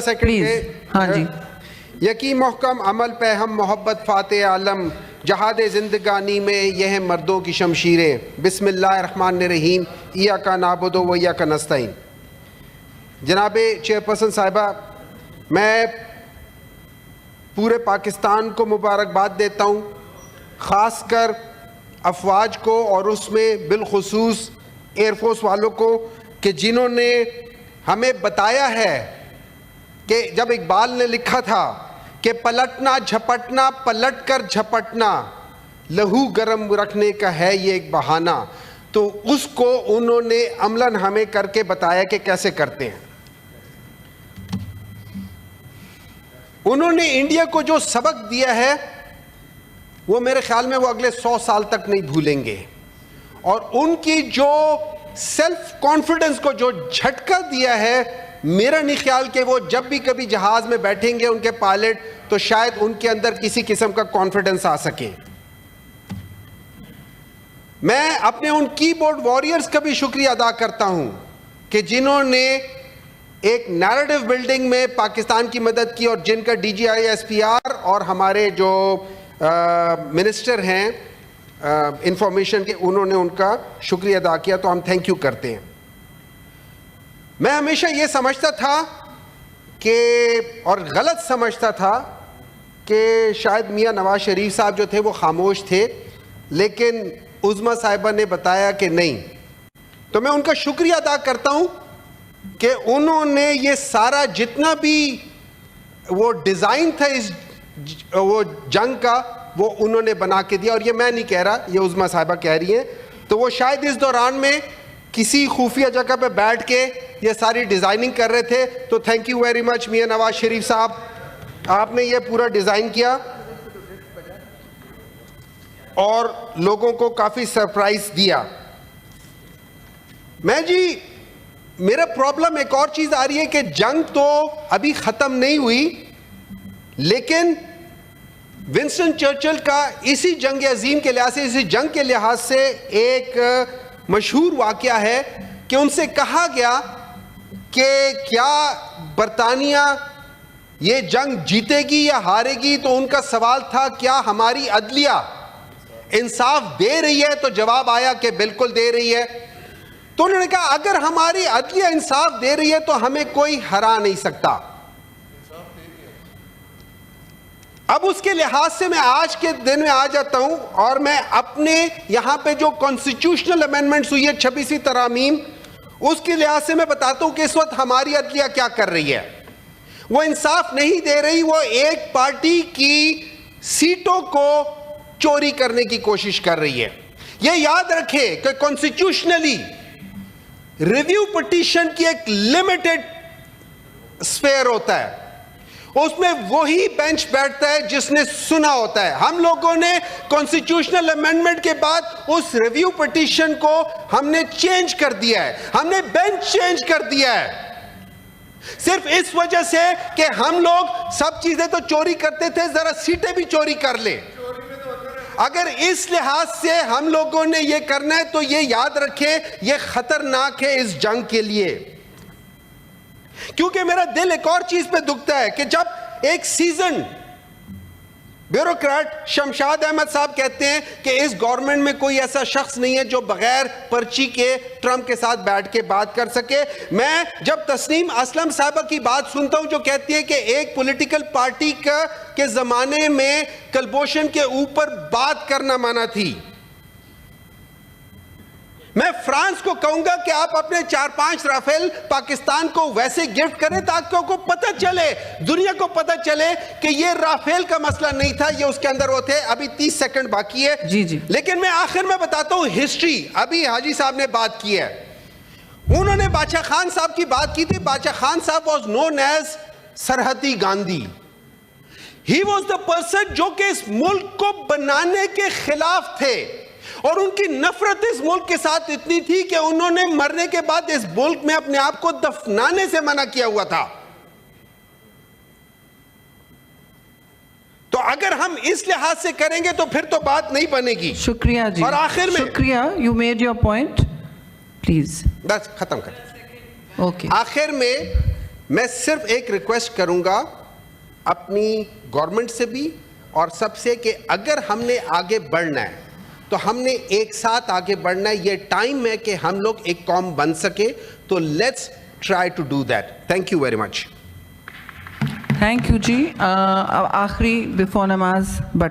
Second. हाँ जी। यकी मोहकम अमल पे हम मोहब्बत फ़ाते आलम, जहाद ज़िंदगानी में यह मर्दों की शमशीरें, बिस्मिल्लाहिर्रहमानिर्रहीम, इय्याका नाबुदु व इय्याका नस्तईन। जनाब चेयरपर्सन साहिबा, मैं पूरे पाकिस्तान को मुबारकबाद देता हूँ, ख़ासकर अफवाज को और उसमें बिलखुसूस एयरफोर्स वालों को, कि जिन्होंने हमें बताया है कि जब इकबाल ने लिखा था कि पलटना झपटना पलट कर झपटना, लहू गर्म रखने का है ये एक बहाना, तो उसको उन्होंने अमलन हमें करके बताया कि कैसे करते हैं। उन्होंने इंडिया को जो सबक दिया है वो मेरे ख्याल में वो अगले 100 साल तक नहीं भूलेंगे, और उनकी जो सेल्फ कॉन्फिडेंस को जो झटका दिया है, मेरा नहीं ख्याल कि वो जब भी कभी जहाज में बैठेंगे उनके पायलट, तो शायद उनके अंदर किसी किस्म का कॉन्फिडेंस आ सके। मैं अपने उन कीबोर्ड वॉरियर्स का भी शुक्रिया अदा करता हूं कि जिन्होंने एक नैरेटिव बिल्डिंग में पाकिस्तान की मदद की, और जिनका DGI SPR और हमारे जो मिनिस्टर हैं इंफॉर्मेशन के, उन्होंने उनका शुक्रिया अदा किया, तो हम थैंक यू करते हैं। मैं हमेशा ये समझता था कि, और गलत समझता था कि शायद मियां नवाज शरीफ साहब जो थे वो खामोश थे, लेकिन उज़्मा साहिबा ने बताया कि नहीं। तो मैं उनका शुक्रिया अदा करता हूं कि उन्होंने ये सारा जितना भी वो डिज़ाइन था इस वो जंग का, वो उन्होंने बना के दिया। और ये मैं नहीं कह रहा, ये उज़्मा साहिबा कह रही हैं। तो वो शायद इस दौरान में किसी खुफिया जगह पे बैठ के ये सारी डिज़ाइनिंग कर रहे थे। तो थैंक यू वेरी मच मियां नवाज शरीफ साहब, आपने ये पूरा डिज़ाइन किया और लोगों को काफ़ी सरप्राइज दिया। मैं जी, मेरा प्रॉब्लम एक और चीज़ आ रही है कि जंग तो अभी ख़त्म नहीं हुई, लेकिन विंस्टन चर्चिल का इसी जंग अजीम के लिहाज से, इसी जंग के लिहाज से एक मशहूर वाक़या है कि उनसे कहा गया कि क्या बरतानिया ये जंग जीतेगी या हारेगी, तो उनका सवाल था क्या हमारी अदलिया इंसाफ दे रही है, तो जवाब आया कि बिल्कुल दे रही है। तो उन्होंने कहा अगर हमारी अदलिया इंसाफ दे रही है तो हमें कोई हरा नहीं सकता। अब उसके लिहाज से मैं आज के दिन में आ जाता हूं, और मैं अपने यहां पे जो कॉन्स्टिट्यूशनल अमेंडमेंट्स हुई है 26वीं तरामीम, उसके लिहाज से मैं बताता हूं कि इस वक्त हमारी अदलिया क्या कर रही है। वो इंसाफ नहीं दे रही, वो एक पार्टी की सीटों को चोरी करने की कोशिश कर रही है। ये याद रखें कि कॉन्स्टिट्यूशनली रिव्यू पिटीशन की एक लिमिटेड स्फेयर होता है, उसमें वही बेंच बैठता है जिसने सुना होता है। हम लोगों ने कॉन्स्टिट्यूशनल अमेंडमेंट के बाद उस रिव्यू पिटीशन को हमने चेंज कर दिया है, हमने बेंच चेंज कर दिया है, सिर्फ इस वजह से कि हम लोग सब चीजें तो चोरी करते थे, जरा सीटें भी चोरी कर ले। अगर इस लिहाज से हम लोगों ने ये करना है तो ये याद रखें, ये खतरनाक है इस जंग के लिए। क्योंकि मेरा दिल एक और चीज पे दुखता है कि जब एक सीजन ब्यूरोक्रेट शमशाद अहमद साहब कहते हैं कि इस गवर्नमेंट में कोई ऐसा शख्स नहीं है जो बगैर पर्ची के ट्रंप के साथ बैठ के बात कर सके। मैं जब तस्नीम असलम साहबा की बात सुनता हूं जो कहती है कि एक पॉलिटिकल पार्टी के जमाने में कलभूषण के ऊपर बात करना मना थी, मैं फ्रांस को कहूंगा कि आप अपने 4-5 राफेल पाकिस्तान को वैसे गिफ्ट करें ताकि उनको पता चले, दुनिया को पता चले कि ये राफेल का मसला नहीं था, ये उसके अंदर वो थे। अभी 30 सेकंड बाकी है जी जी। लेकिन मैं आखिर में बताता हूं हिस्ट्री। अभी हाजी साहब ने बात की है, उन्होंने बादशाह खान साहब की बात की थी। बादशाह खान साहब वॉज नोन एज सरहदी Gandhi. He was the person जो कि इस मुल्क को बनाने के खिलाफ थे, और उनकी नफरत इस मुल्क के साथ इतनी थी कि उन्होंने मरने के बाद इस मुल्क में अपने आप को दफनाने से मना किया हुआ था। तो अगर हम इस लिहाज से करेंगे तो फिर तो बात नहीं बनेगी। शुक्रिया जी। और आखिर में शुक्रिया, you made your point, please बस खत्म कर। ओके। आखिर में मैं सिर्फ एक रिक्वेस्ट करूंगा अपनी गवर्नमेंट से भी और सबसे कि अगर हमने आगे बढ़ना है तो हमने एक साथ आगे बढ़ना है। ये टाइम है कि हम लोग एक कौम बन सके, तो let's try to do that. Thank you very much. Thank you ji. अब आखिरी बिफोर नमाज बट